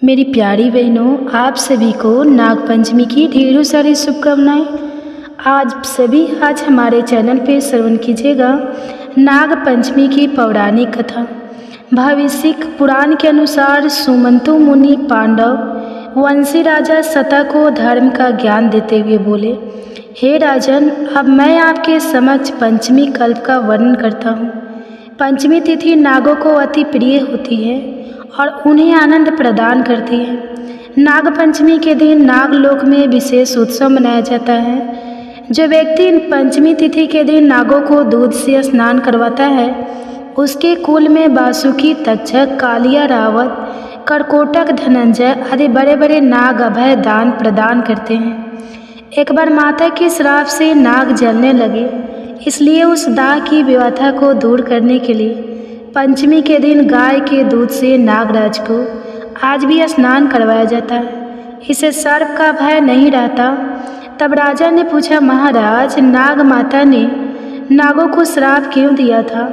मेरी प्यारी बहनों, आप सभी को नागपंचमी की ढेरों सारी शुभकामनाएं। आज हमारे चैनल पे श्रवण कीजिएगा नागपंचमी की पौराणिक कथा। भविष्य पुराण के अनुसार सुमंतु मुनि पांडव वंशी राजा सता को धर्म का ज्ञान देते हुए बोले, हे राजन, अब मैं आपके समक्ष पंचमी कल्प का वर्णन करता हूँ। पंचमी तिथि नागों को अति प्रिय होती है और उन्हें आनंद प्रदान करती है। नाग पंचमी के दिन नागलोक में विशेष उत्सव मनाया जाता है। जो व्यक्ति पंचमी तिथि के दिन नागों को दूध से स्नान करवाता है, उसके कुल में वासुकी, तक्षक, कालिया, रावत, करकोटक, धनंजय आदि बड़े बड़े नाग अभय दान प्रदान करते हैं। एक बार माता के श्राप से नाग जलने लगे, इसलिए उस दाह की व्यथा को दूर करने के लिए पंचमी के दिन गाय के दूध से नागराज को आज भी स्नान करवाया जाता है। इसे सर्प का भय नहीं रहता। तब राजा ने पूछा, महाराज, नाग माता ने नागों को श्राप क्यों दिया था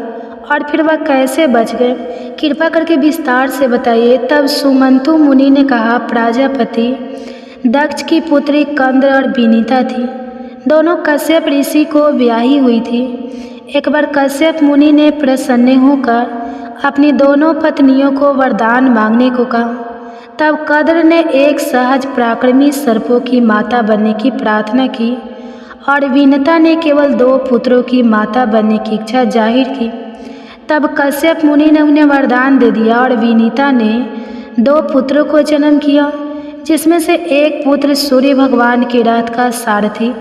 और फिर वह कैसे बच गए? कृपा करके विस्तार से बताइए। तब सुमंतु मुनि ने कहा, प्रजापति दक्ष की पुत्री कंद्र और विनीता थी। दोनों कश्यप ऋषि को ब्याही हुई थी। एक बार कश्यप मुनि ने प्रसन्न होकर अपनी दोनों पत्नियों को वरदान मांगने को कहा। तब कंद्र ने एक सहज पराक्रमी सर्पों की माता बनने की प्रार्थना की और विनीता ने केवल 2 पुत्रों की माता बनने की इच्छा जाहिर की। तब कश्यप मुनि ने उन्हें वरदान दे दिया और विनीता ने 2 पुत्रों को जन्म किया, जिसमें से एक पुत्र सूर्य भगवान के रथ का सारथी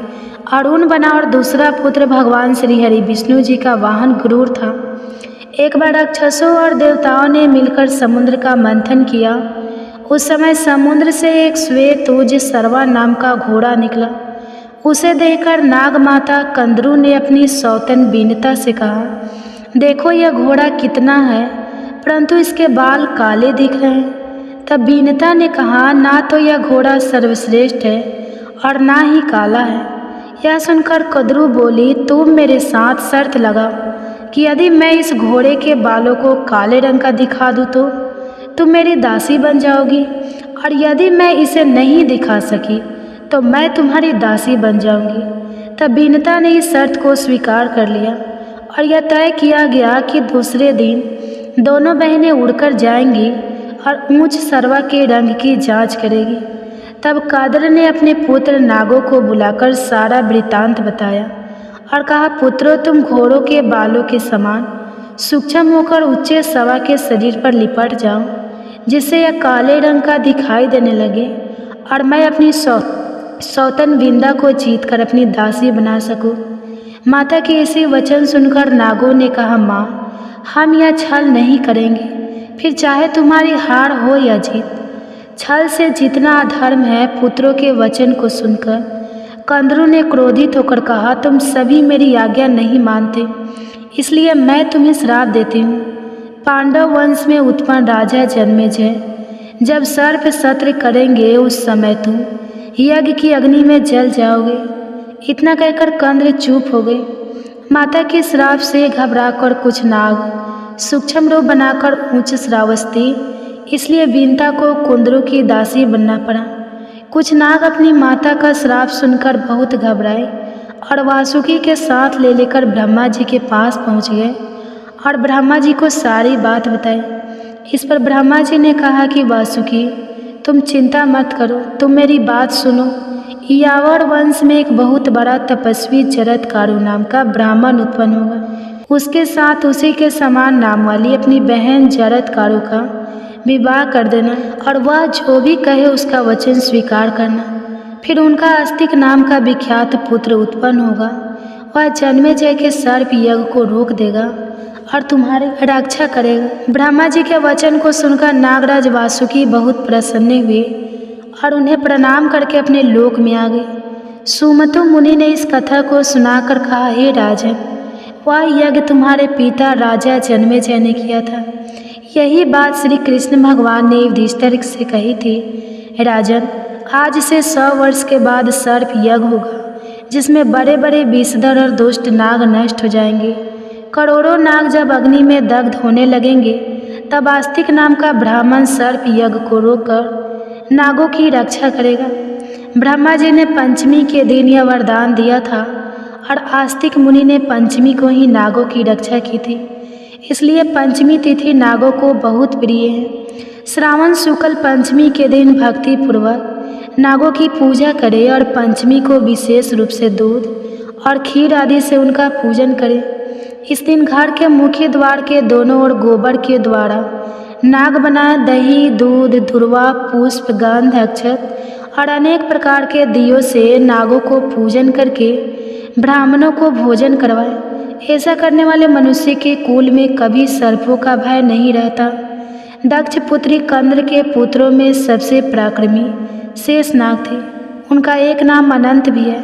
अरुण बना और दूसरा पुत्र भगवान श्री हरि विष्णु जी का वाहन गरुड़ था। एक बार राक्षसों और देवताओं ने मिलकर समुद्र का मंथन किया। उस समय समुद्र से एक श्वेत तुज सर्वा नाम का घोड़ा निकला। उसे देखकर नाग माता कंदरू ने अपनी सौतन विनीता से कहा, देखो यह घोड़ा कितना है, परंतु इसके बाल काले दिख रहे हैं। तब विनीता ने कहा, ना तो यह घोड़ा सर्वश्रेष्ठ है और ना ही काला है। यह सुनकर कंदरू बोली, तुम मेरे साथ शर्त लगाओ कि यदि मैं इस घोड़े के बालों को काले रंग का दिखा दूँ तो तुम मेरी दासी बन जाओगी, और यदि मैं इसे नहीं दिखा सकी तो मैं तुम्हारी दासी बन जाऊंगी। तब विनीता ने इस शर्त को स्वीकार कर लिया और यह तय किया गया कि दूसरे दिन दोनों बहनें उड़कर जाएंगी और ऊंच सर्वा के रंग की जांच करेगी। तब कंद्र ने अपने पुत्र नागों को बुलाकर सारा वृत्तांत बताया और कहा, पुत्रों, तुम घोड़ों के बालों के समान सूक्ष्म होकर ऊंचे सवा के शरीर पर लिपट जाओ, जिससे यह काले रंग का दिखाई देने लगे और मैं अपनी सौतन विंदा को जीतकर अपनी दासी बना सकूं। माता के इसी वचन सुनकर नागों ने कहा, माँ, हम यह छल नहीं करेंगे, फिर चाहे तुम्हारी हार हो या जीत। छल से जितना अधर्म है। पुत्रों के वचन को सुनकर कंदरू ने क्रोधित होकर कहा, तुम सभी मेरी आज्ञा नहीं मानते, इसलिए मैं तुम्हें श्राप देती हूँ। पांडव वंश में उत्पन्न राजा जन्मेजय जब सर्प सत्र करेंगे, उस समय तुम यज्ञ की अग्नि में जल जाओगे। इतना कहकर कंद्र चुप हो गए। माता के श्राप से घबराकर कुछ नाग सूक्ष्म रूप बनाकर ऊंच श्रावस्ती, इसलिए विनीता को कंदरू की दासी बनना पड़ा। कुछ नाग अपनी माता का श्राप सुनकर बहुत घबराए और वासुकी के साथ लेकर ब्रह्मा जी के पास पहुंच गए और ब्रह्मा जी को सारी बात बताई। इस पर ब्रह्मा जी ने कहा कि वासुकी, तुम चिंता मत करो, तुम मेरी बात सुनो। यावर वंश में एक बहुत बड़ा तपस्वी जरत्कारु नाम का ब्राह्मण उत्पन्न होगा। उसके साथ उसी के समान नाम वाली अपनी बहन जरत्कारु का विवाह कर देना और वह जो भी कहे उसका वचन स्वीकार करना। फिर उनका अस्तिक नाम का विख्यात पुत्र उत्पन्न होगा। वह जन्मेजय के सर्प यज्ञ को रोक देगा और तुम्हारी रक्षा करेगा। ब्रह्मा जी के वचन को सुनकर नागराज वासुकी बहुत प्रसन्न हुए और उन्हें प्रणाम करके अपने लोक में आ गए। सुमंतु मुनि ने इस कथा को सुनाकर कहा, हे राजन, वह यज्ञ तुम्हारे पिता राजा जन्मेजय ने किया था। यही बात श्री कृष्ण भगवान ने युधिष्ठिर से कही थी। राजन, आज से 100 वर्ष के बाद सर्प यज्ञ होगा, जिसमें बड़े बड़े विषधर और दुष्ट नाग नष्ट हो जाएंगे। करोड़ों नाग जब अग्नि में दग्ध होने लगेंगे, तब आस्तिक नाम का ब्राह्मण सर्प यज्ञ को रोककर नागों की रक्षा करेगा। ब्रह्मा जी ने पंचमी के दिन यह वरदान दिया था और आस्तिक मुनि ने पंचमी को ही नागों की रक्षा की थी। इसलिए पंचमी तिथि नागों को बहुत प्रिय है। श्रावण शुक्ल पंचमी के दिन भक्ति पूर्वक नागों की पूजा करें और पंचमी को विशेष रूप से दूध और खीर आदि से उनका पूजन करें। इस दिन घर के मुख्य द्वार के दोनों ओर गोबर के द्वारा नाग बनाए दही, दूध, धुरवा, पुष्प, गंध, अक्षत और अनेक प्रकार के दियों से नागों को पूजन करके ब्राह्मणों को भोजन करवाए। ऐसा करने वाले मनुष्य के कुल में कभी सर्पों का भय नहीं रहता। दक्ष पुत्री कंद्र के पुत्रों में सबसे पराक्रमी शेषनाग थे। उनका एक नाम अनंत भी है।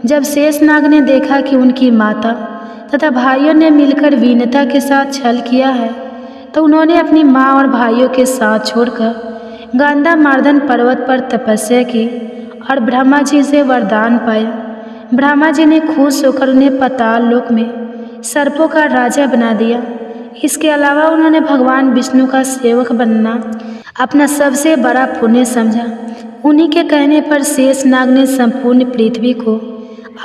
जब शेषनाग ने देखा कि उनकी माता तथा भाइयों ने मिलकर वीनता के साथ छल किया है, तो उन्होंने अपनी माँ और भाइयों के साथ छोड़कर गांधामार्दन पर्वत पर तपस्या की और ब्रह्मा जी से वरदान पाया। ब्रह्मा जी ने खुश होकर उन्हें पाताल लोक में सर्पों का राजा बना दिया। इसके अलावा उन्होंने भगवान विष्णु का सेवक बनना अपना सबसे बड़ा पुण्य समझा। उन्हीं के कहने पर शेषनाग ने संपूर्ण पृथ्वी को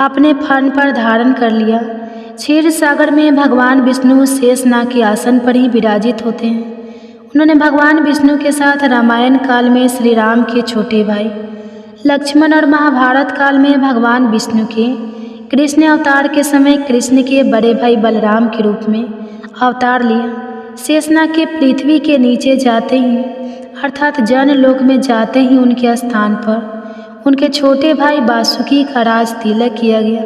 अपने फन पर धारण कर लिया। क्षीर सागर में भगवान विष्णु शेषनाग के आसन पर ही विराजित होते हैं। उन्होंने भगवान विष्णु के साथ रामायण काल में श्री राम के छोटे भाई लक्ष्मण और महाभारत काल में भगवान विष्णु के कृष्ण अवतार के समय कृष्ण के बड़े भाई बलराम के रूप में अवतार लिया। शेषनाग के पृथ्वी के नीचे जाते ही अर्थात जन लोक में जाते ही उनके स्थान पर उनके छोटे भाई वासुकी का राज तिलक किया गया।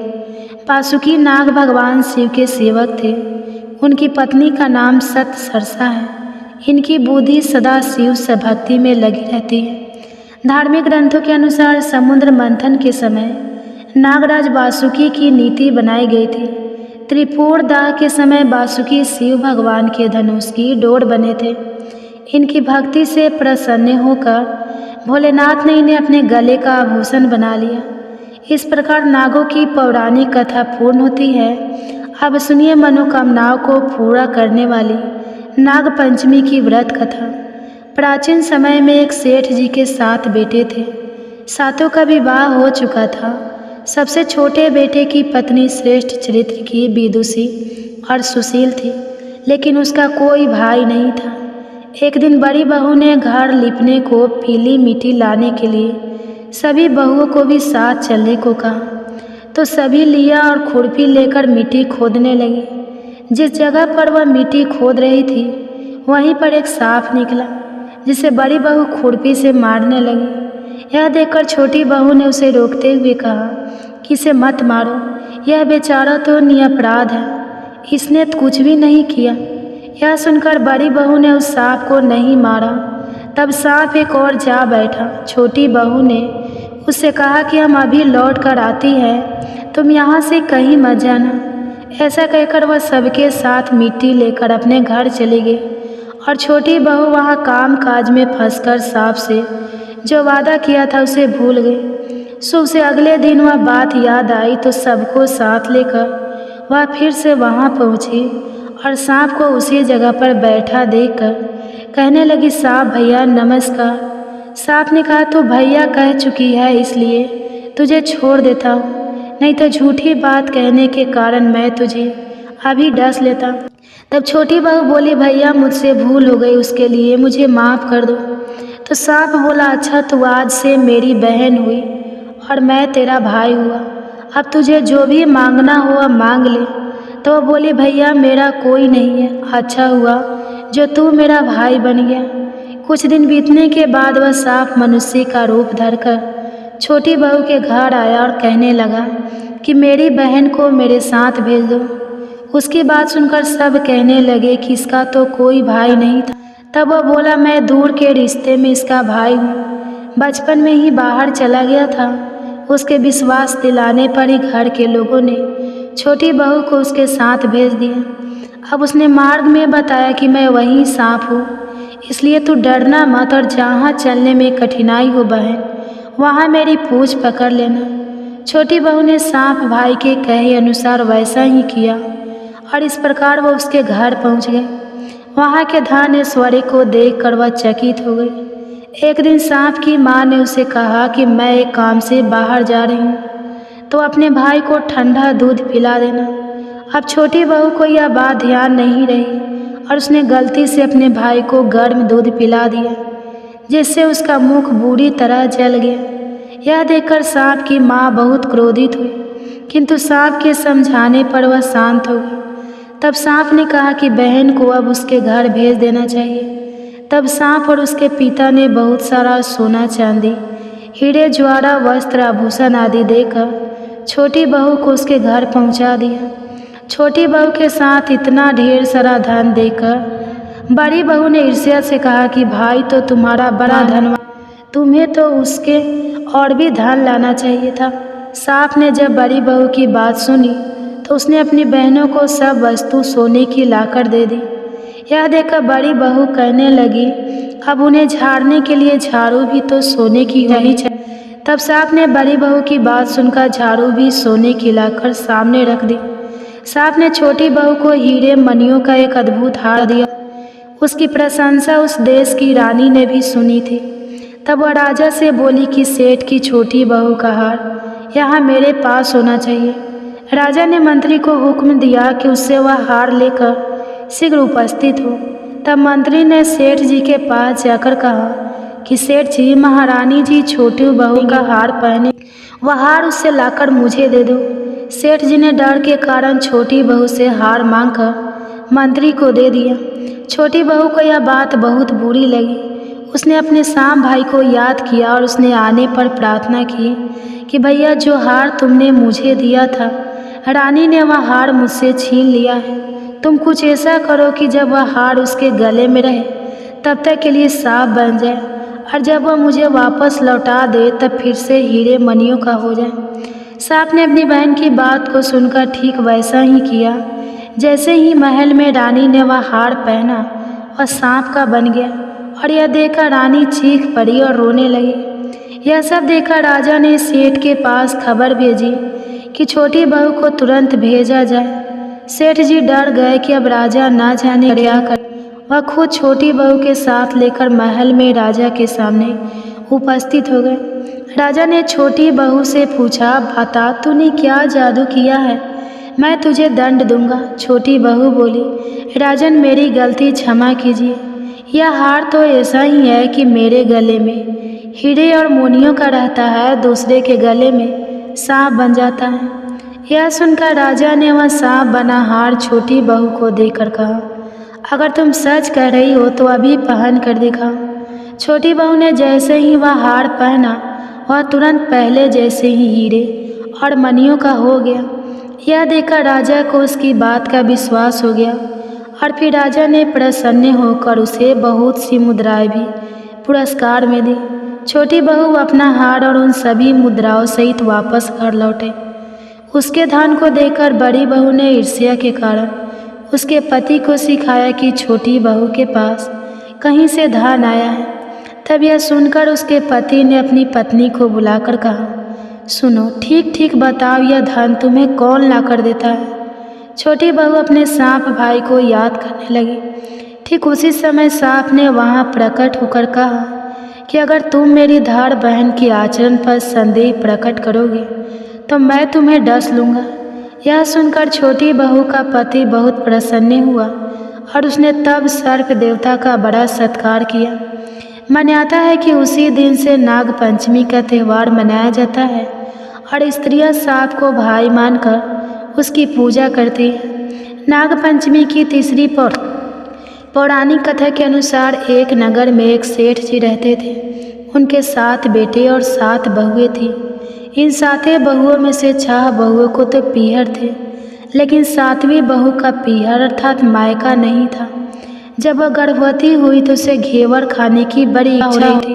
वासुकी नाग भगवान शिव के सेवक थे। उनकी पत्नी का नाम सत सरसा है। इनकी बुद्धि सदा शिव से भक्ति में लगी रहती है। धार्मिक ग्रंथों के अनुसार समुद्र मंथन के समय नागराज वासुकी की नीति बनाई गई थी। त्रिपुर दाह के समय वासुकी शिव भगवान के धनुष की डोर बने थे। इनकी भक्ति से प्रसन्न होकर भोलेनाथ ने इन्हें अपने गले का आभूषण बना लिया। इस प्रकार नागों की पौराणिक कथा पूर्ण होती है। अब सुनिए मनोकामनाओं को पूरा करने वाली नाग पंचमी की व्रत कथा। प्राचीन समय में एक सेठ जी के 7 बेटे थे। सातों का विवाह हो चुका था। सबसे छोटे बेटे की पत्नी श्रेष्ठ चरित्र की विदुषी और सुशील थी, लेकिन उसका कोई भाई नहीं था। एक दिन बड़ी बहू ने घर लिपने को पीली मिट्टी लाने के लिए सभी बहुओं को भी साथ चलने को कहा, तो सभी लिया और खुरपी लेकर मिट्टी खोदने लगी। जिस जगह पर वह मिट्टी खोद रही थी वहीं पर एक सांप निकला, जिसे बड़ी बहू खुरपी से मारने लगी। यह देखकर छोटी बहू ने उसे रोकते हुए कहा कि इसे मत मारो, यह बेचारा तो निरपराध है, इसने कुछ भी नहीं किया। यह सुनकर बड़ी बहू ने उस सांप को नहीं मारा। तब सांप एक और जा बैठा। छोटी बहू ने उससे कहा कि हम अभी लौट कर आती हैं, तुम यहाँ से कहीं मत जाना। ऐसा कहकर वह सबके साथ मिट्टी लेकर अपने घर चली गई और छोटी बहू वहाँ काम काज में फंसकर सांप से जो वादा किया था उसे भूल गई। सुबह से अगले दिन वह बात याद आई तो सबको साथ लेकर वह फिर से वहाँ पहुँची और सांप को उसी जगह पर बैठा देखकर कहने लगी, सांप भैया नमस्कार। सांप ने कहा, तो भैया कह चुकी है इसलिए तुझे छोड़ देता हूँ, नहीं तो झूठी बात कहने के कारण मैं तुझे अभी डस लेता। तब छोटी बहू बोली, भैया मुझसे भूल हो गई, उसके लिए मुझे माफ़ कर दो। तो सांप बोला, अच्छा तू आज से मेरी बहन हुई और मैं तेरा भाई हुआ, अब तुझे जो भी मांगना हो अब मांग ले। तो वो बोली, भैया मेरा कोई नहीं है, अच्छा हुआ जो तू मेरा भाई बन गया। कुछ दिन बीतने के बाद वह सांप मनुष्य का रूप धरकर छोटी बहू के घर आया और कहने लगा कि मेरी बहन को मेरे साथ भेज दो। उसकी बात सुनकर सब कहने लगे कि इसका तो कोई भाई नहीं था। तब वह बोला, मैं दूर के रिश्ते में इसका भाई हूँ, बचपन में ही बाहर चला गया था। उसके विश्वास दिलाने पर ही घर के लोगों ने छोटी बहू को उसके साथ भेज दिया। अब उसने मार्ग में बताया कि मैं वही सांप हूँ, इसलिए तू डरना मत और जहाँ चलने में कठिनाई हो बहन वहाँ मेरी पूँछ पकड़ लेना। छोटी बहू ने सांप भाई के कहे अनुसार वैसा ही किया और इस प्रकार वह उसके घर पहुँच गए। वहाँ के धान ऐश्वर्य को देखकर वह चकित हो गई। एक दिन सांप की माँ ने उसे कहा कि मैं एक काम से बाहर जा रही हूँ, तो अपने भाई को ठंडा दूध पिला देना। अब छोटी बहू को यह बात ध्यान नहीं रही और उसने गलती से अपने भाई को गर्म दूध पिला दिया, जिससे उसका मुख बुरी तरह जल गया। यह देखकर सांप की माँ बहुत क्रोधित हुई, किंतु सांप के समझाने पर वह शांत हो गई। तब सांप ने कहा कि बहन को अब उसके घर भेज देना चाहिए। तब सांप और उसके पिता ने बहुत सारा सोना चांदी, हीरे ज्वारा, वस्त्र, आभूषण आदि देकर छोटी बहू को उसके घर पहुंचा दिया। छोटी बहू के साथ इतना ढेर सारा धन देकर बड़ी बहू ने ईर्ष्या से कहा कि भाई तो तुम्हारा बड़ा धनवान, तुम्हें तो उसके और भी धन लाना चाहिए था। सांप ने जब बड़ी बहू की बात सुनी तो उसने अपनी बहनों को सब वस्तु सोने की लाकर दे दी। यह देखकर बड़ी बहू कहने लगी, अब उन्हें झाड़ने के लिए झाड़ू भी तो सोने की होनी चाहिए। तब सांप ने बड़ी बहू की बात सुनकर झाड़ू भी सोने की लाकर सामने रख दी। सांप ने छोटी बहू को हीरे मणियों का एक अद्भुत हार दिया। उसकी प्रशंसा उस देश की रानी ने भी सुनी थी। तब वह राजा से बोली कि सेठ की छोटी बहू का हार यहाँ मेरे पास होना चाहिए। राजा ने मंत्री को हुक्म दिया कि उससे वह हार लेकर शीघ्र उपस्थित हो। तब मंत्री ने सेठ जी के पास जाकर कहा कि सेठ जी, महारानी जी छोटी बहू का हार पहने, वह हार उससे लाकर मुझे दे दो। सेठ जी ने डर के कारण छोटी बहू से हार मांगकर मंत्री को दे दिया। छोटी बहू को यह बात बहुत बुरी लगी। उसने अपने सांप भाई को याद किया और उसने आने पर प्रार्थना की कि भैया, जो हार तुमने मुझे दिया था, रानी ने वह हार मुझसे छीन लिया है। तुम कुछ ऐसा करो कि जब वह हार उसके गले में रहे तब तक के लिए सांप बन जाए, और जब वह मुझे वापस लौटा दे तब फिर से हीरे मणियों का हो जाए। सांप ने अपनी बहन की बात को सुनकर ठीक वैसा ही किया। जैसे ही महल में रानी ने वह हार पहना, वह सांप का बन गया, और यह देखकर रानी चीख पड़ी और रोने लगी। यह सब देखकर राजा ने सेठ के पास खबर भेजी कि छोटी बहू को तुरंत भेजा जाए। सेठ जी डर गए कि अब राजा ना जाने क्या कर। वह खुद छोटी बहू के साथ लेकर महल में राजा के सामने उपस्थित हो गए। राजा ने छोटी बहू से पूछा, बता तूने क्या जादू किया है, मैं तुझे दंड दूंगा। छोटी बहू बोली, राजन मेरी गलती क्षमा कीजिए। यह हार तो ऐसा ही है कि मेरे गले में हीरे और मोतियों का रहता है, दूसरे के गले में सांप बन जाता है। यह सुनकर राजा ने वह सांप बना हार छोटी बहू को देकर कहा, अगर तुम सच कह रही हो तो अभी पहन कर दिखाओ। छोटी बहू ने जैसे ही वह हार पहना, वह तुरंत पहले जैसे ही हीरे और मणियों का हो गया। यह देखकर राजा को उसकी बात का विश्वास हो गया, और फिर राजा ने प्रसन्न होकर उसे बहुत सी मुद्राएं भी पुरस्कार में दी। छोटी बहू अपना हार और उन सभी मुद्राओं सहित वापस घर लौटे। उसके धन को देखकर बड़ी बहू ने ईर्ष्या के कारण उसके पति को सिखाया कि छोटी बहू के पास कहीं से धन आया है। तब यह सुनकर उसके पति ने अपनी पत्नी को बुलाकर कहा, सुनो, ठीक ठीक बताओ, यह धन तुम्हें कौन ला कर देता है। छोटी बहू अपने सांप भाई को याद करने लगी। ठीक उसी समय सांप ने वहाँ प्रकट होकर कहा कि अगर तुम मेरी धार बहन के आचरण पर संदेह प्रकट करोगे तो मैं तुम्हें डस लूँगा। यह सुनकर छोटी बहू का पति बहुत प्रसन्न हुआ, और उसने तब सर्प देवता का बड़ा सत्कार किया। मान्यता है कि उसी दिन से नाग पंचमी का त्यौहार मनाया जाता है, और स्त्रियां सांप को भाई मानकर उसकी पूजा करती हैं। नाग पंचमी की तीसरी पौराणिक कथा के अनुसार एक नगर में एक सेठ जी रहते थे। उनके 7 बेटे और 7 बहुएं थीं। इन 7 बहुओं में से 6 बहुओं को तो पीहर थे, लेकिन 7वीं बहू का पीहर अर्थात मायका नहीं था। जब वह गर्भवती हुई तो उसे घेवर खाने की बड़ी इच्छा हो रही थी।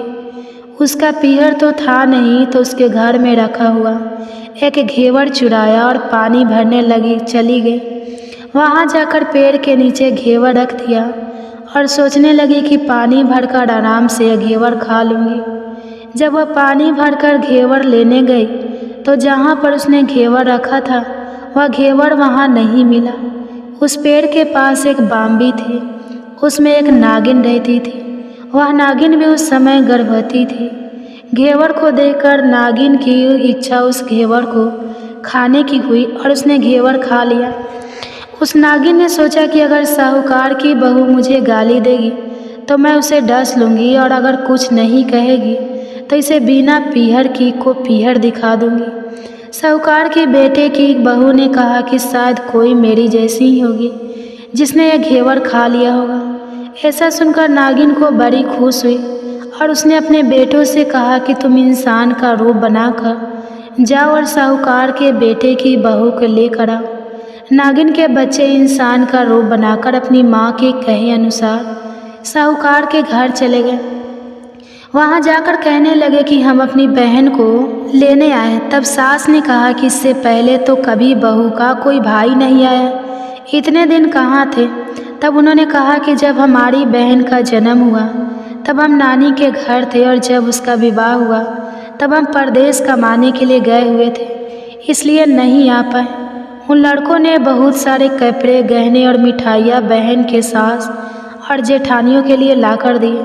उसका पीहर तो था नहीं, तो उसके घर में रखा हुआ एक घेवर चुराया और पानी भरने चली गई। वहाँ जाकर पेड़ के नीचे घेवर रख दिया और सोचने लगी कि पानी भरकर आराम से घेवर खा लूँगी। जब वह पानी भरकर घेवर लेने गई तो जहाँ पर उसने घेवर रखा था वह घेवर वहाँ नहीं मिला। उस पेड़ के पास एक बाम्बी थी। उसमें एक नागिन रहती थी। वह नागिन भी उस समय गर्भवती थी। घेवर को देखकर नागिन की इच्छा उस घेवर को खाने की हुई और उसने घेवर खा लिया। उस नागिन ने सोचा कि अगर साहूकार की बहू मुझे गाली देगी तो मैं उसे डस लूँगी, और अगर कुछ नहीं कहेगी तो इसे बिना पीहर की को पीहर दिखा दूँगी। साहूकार के बेटे की बहू ने कहा कि शायद कोई मेरी जैसी ही होगी जिसने यह घेवर खा लिया होगा। ऐसा सुनकर नागिन को बड़ी खुश हुई और उसने अपने बेटों से कहा कि तुम इंसान का रूप बनाकर जाओ और साहूकार के बेटे की बहू को लेकर आओ। नागिन के बच्चे इंसान का रूप बनाकर अपनी माँ के कहे अनुसार साहूकार के घर चले गए। वहाँ जाकर कहने लगे कि हम अपनी बहन को लेने आए। तब सास ने कहा कि इससे पहले तो कभी बहू का कोई भाई नहीं आया, इतने दिन कहाँ थे? तब उन्होंने कहा कि जब हमारी बहन का जन्म हुआ तब हम नानी के घर थे, और जब उसका विवाह हुआ तब हम परदेश कमाने के लिए गए हुए थे, इसलिए नहीं आ पाए। उन लड़कों ने बहुत सारे कपड़े, गहने और मिठाइयाँ बहन के सास और जेठानियों के लिए लाकर दिए।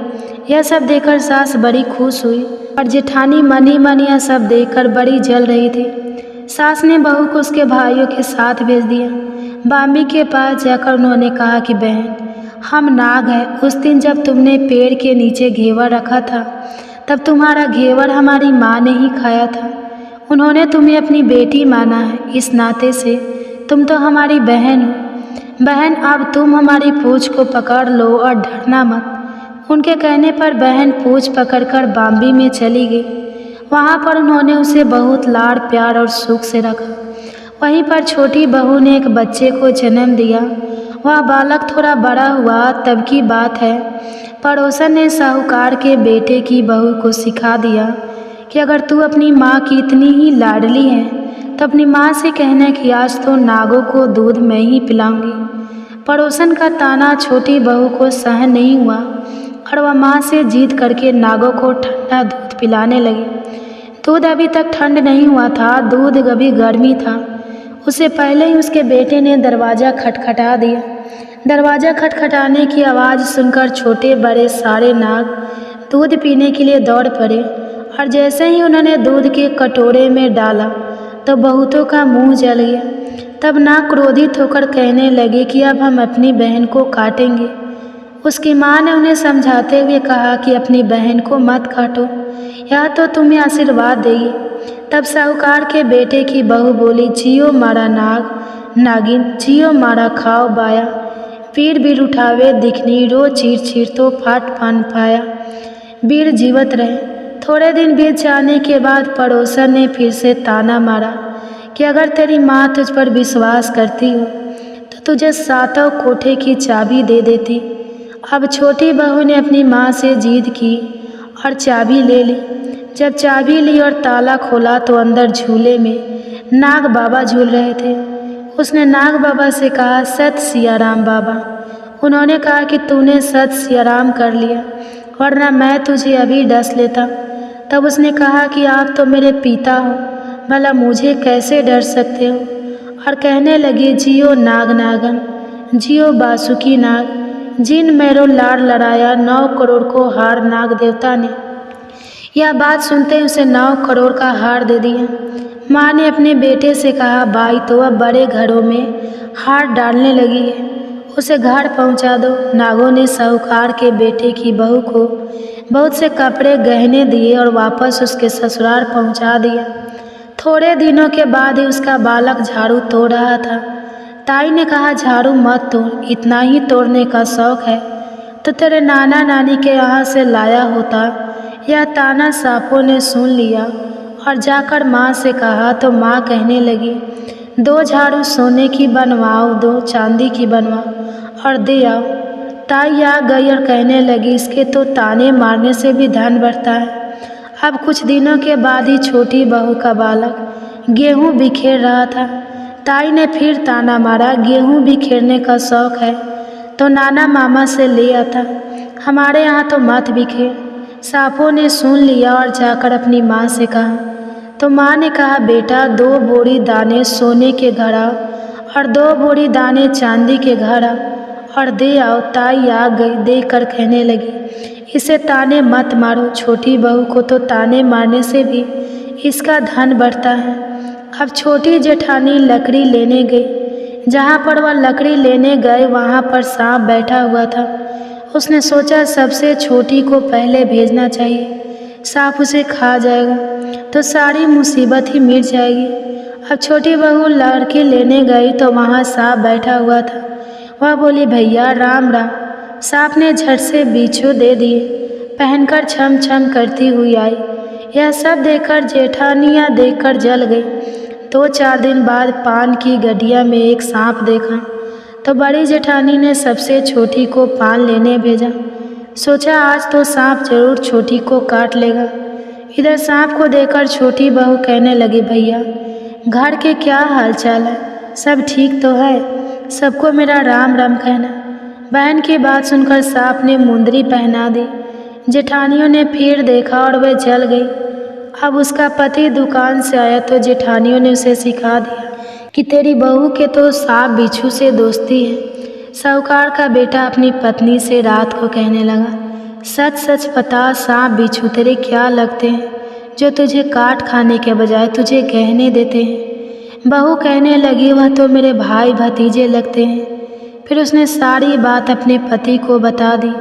यह सब देखकर सास बड़ी खुश हुई और जेठानी मन ही मन यह सब देखकर बड़ी जल रही थी। सास ने बहू को उसके भाइयों के साथ भेज दिया। बाम्बी के पास जाकर उन्होंने कहा कि बहन, हम नाग हैं। उस दिन जब तुमने पेड़ के नीचे घेवर रखा था तब तुम्हारा घेवर हमारी माँ ने ही खाया था। उन्होंने तुम्हें अपनी बेटी माना है, इस नाते से तुम तो हमारी बहन हो। बहन, अब तुम हमारी पूँछ को पकड़ लो और डरना मत। उनके कहने पर बहन पूँछ पकड़कर बाम्बी में चली गई। वहाँ पर उन्होंने उसे बहुत लाड़ प्यार और सुख से रखा। वहीं पर छोटी बहू ने एक बच्चे को जन्म दिया। वह बालक थोड़ा बड़ा हुआ तब की बात है। पड़ोसन ने साहूकार के बेटे की बहू को सिखा दिया कि अगर तू अपनी माँ की इतनी ही लाडली है तो अपनी माँ से कहना कि आज तो नागों को दूध मैं ही पिलाऊंगी। पड़ोसन का ताना छोटी बहू को सहन नहीं हुआ और वह माँ से जीत करके नागों को ठंडा दूध पिलाने लगी। दूध अभी तक ठंड नहीं हुआ था, दूध अभी गर्मी था। उससे पहले ही उसके बेटे ने दरवाज़ा खटखटा दिया। दरवाज़ा खटखटाने की आवाज़ सुनकर छोटे बड़े सारे नाग दूध पीने के लिए दौड़ पड़े, और जैसे ही उन्होंने दूध के कटोरे में डाला तो बहुतों का मुंह जल गया। तब नाग क्रोधित होकर कहने लगे कि अब हम अपनी बहन को काटेंगे। उसकी माँ ने उन्हें समझाते हुए कहा कि अपनी बहन को मत काटो, यह तो तुम्हें आशीर्वाद देगी। तब साहूकार के बेटे की बहू बोली, जियो मारा नाग नागिन, जियो मारा खाओ बाया, वीर बीर उठावे दिखनी, रो चीर चीर तो फाट पान पाया। वीर जीवत रहे। थोड़े दिन बीत जाने के बाद पड़ोसन ने फिर से ताना मारा कि अगर तेरी माँ तुझ पर विश्वास करती हो तो तुझे सातों कोठे की चाबी दे देती। अब छोटी बहू ने अपनी माँ से जिद की और चाबी ले ली। जब चाबी ली और ताला खोला तो अंदर झूले में नाग बाबा झूल रहे थे। उसने नाग बाबा से कहा, सत सियाराम बाबा। उन्होंने कहा कि तूने सत सियाराम कर लिया, वरना मैं तुझे अभी डस लेता। तब उसने कहा कि आप तो मेरे पिता हो, भला मुझे कैसे डर सकते हो? और कहने लगे, जियो नाग नागन, जियो बासुकी नाग, जिन मेरो लाड़ लड़ाया 9 करोड़ को हार नाग देवता ने। यह बात सुनते ही उसे 9 करोड़ का हार दे दिया। माँ ने अपने बेटे से कहा, भाई तो अब बड़े घरों में हार डालने लगी है, उसे घर पहुँचा दो। नागों ने साहूकार के बेटे की बहू को बहुत से कपड़े गहने दिए और वापस उसके ससुराल पहुँचा दिया। थोड़े दिनों के बाद ही उसका बालक झाड़ू तोड़ रहा था। ताई ने कहा, झाड़ू मत तोड़, इतना ही तोड़ने का शौक है तो तेरे नाना नानी के यहाँ से लाया होता। यह ताना सांपों ने सुन लिया और जाकर माँ से कहा तो माँ कहने लगी, 2 झाड़ू सोने की बनवाओ, 2 चांदी की बनवाओ और दे आओ। ताई आ गई और कहने लगी, इसके तो ताने मारने से भी धन बढ़ता है। अब कुछ दिनों के बाद ही छोटी बहू का बालक गेहूँ बिखेर रहा था। ताई ने फिर ताना मारा, गेहूँ बिखेरने का शौक है तो नाना मामा से ले आता, हमारे यहाँ तो मत बिखेर। सांपों ने सुन लिया और जाकर अपनी माँ से कहा तो माँ ने कहा, बेटा 2 बोरी दाने सोने के घड़ा और 2 बोरी दाने चांदी के घड़ा और दे आओ ताई आ गई देकर कहने लगी, इसे ताने मत मारो, छोटी बहू को तो ताने मारने से भी इसका धन बढ़ता है। अब छोटी जेठानी लकड़ी लेने गई। जहाँ पर वह लकड़ी लेने गए वहाँ पर सांप बैठा हुआ था। उसने सोचा सबसे छोटी को पहले भेजना चाहिए, सांप उसे खा जाएगा तो सारी मुसीबत ही मिट जाएगी। अब छोटी बहू लड़की लेने गई तो वहाँ सांप बैठा हुआ था। वह बोली, भैया राम राम। सांप ने झट से बिच्छू दे दिए, पहनकर छम छम करती हुई आई। यह सब देखकर जेठानियाँ देखकर जल गई। 2-4 दिन बाद पान की गड्डिया में एक सांप देखा तो बड़ी जेठानी ने सबसे छोटी को पान लेने भेजा। सोचा आज तो सांप जरूर छोटी को काट लेगा। इधर सांप को देखकर छोटी बहू कहने लगी, भैया घर के क्या हाल चाल है, सब ठीक तो है? सबको मेरा राम राम कहना। बहन की बात सुनकर सांप ने मुंदरी पहना दी। जेठानियों ने फिर देखा और वह जल गई। अब उसका पति दुकान से आया तो जेठानियों ने उसे सिखा दिया कि तेरी बहू के तो सांप बिच्छू से दोस्ती है। साहूकार का बेटा अपनी पत्नी से रात को कहने लगा, सच सच बता सांप बिच्छू तेरे क्या लगते हैं जो तुझे काट खाने के बजाय तुझे कहने देते हैं? बहू कहने लगी, वह तो मेरे भाई भतीजे लगते हैं। फिर उसने सारी बात अपने पति को बता दी।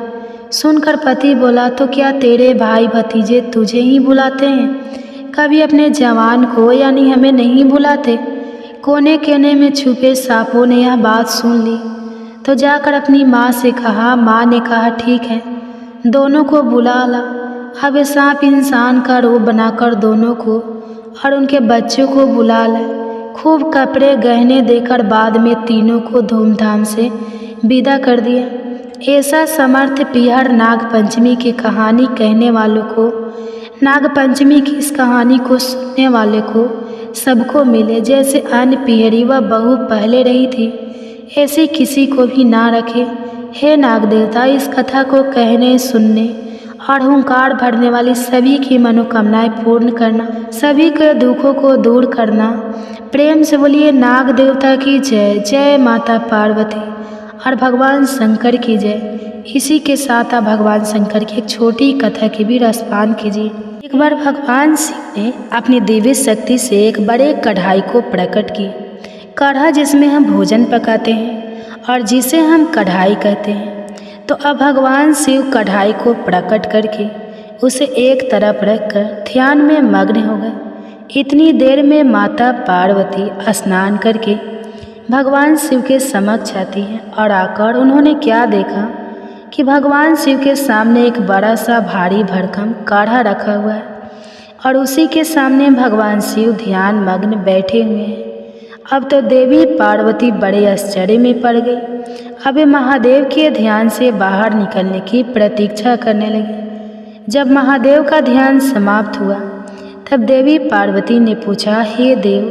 सुनकर पति बोला, तो क्या तेरे भाई भतीजे तुझे ही बुलाते हैं, कभी अपने जवान को यानी हमें नहीं बुलाते? कोने कोने में छुपे सांपों ने यह बात सुन ली तो जाकर अपनी माँ से कहा। माँ ने कहा, ठीक है, दोनों को बुला ला। अब ये सांप इंसान का रूप बनाकर दोनों को और उनके बच्चों को बुला लाए। खूब कपड़े गहने देकर बाद में तीनों को धूमधाम से विदा कर दिया। ऐसा समर्थ पिहर नाग पंचमी की कहानी कहने वालों को, नाग पंचमी की इस कहानी को सुनने वाले को सबको मिले। जैसे अन्य पिहरी व बहू पहले रही थी, ऐसी किसी को भी ना रखे। हे नाग देवता, इस कथा को कहने सुनने और हुंकार भरने वाली सभी की मनोकामनाएं पूर्ण करना, सभी के दुखों को दूर करना। प्रेम से बोलिए नाग देवता की जय। जय माता पार्वती और भगवान शंकर की जय। इसी के साथ आप भगवान शंकर की एक छोटी कथा की भी रसपान कीजिए। एक बार भगवान शिव ने अपनी दिव्य शक्ति से एक बड़े कढ़ाई को प्रकट की। कढ़ा जिसमें हम भोजन पकाते हैं और जिसे हम कढ़ाई कहते हैं। तो अब भगवान शिव कढ़ाई को प्रकट करके उसे एक तरफ रखकर ध्यान में मग्न हो गए। इतनी देर में माता पार्वती स्नान करके भगवान शिव के समक्ष आती हैं और आकर उन्होंने क्या देखा कि भगवान शिव के सामने एक बड़ा सा भारी भरकम काढ़ा रखा हुआ है और उसी के सामने भगवान शिव ध्यान मग्न बैठे हुए हैं। अब तो देवी पार्वती बड़े आश्चर्य में पड़ गई। अब वे महादेव के ध्यान से बाहर निकलने की प्रतीक्षा करने लगे। जब महादेव का ध्यान समाप्त हुआ तब देवी पार्वती ने पूछा, हे देव,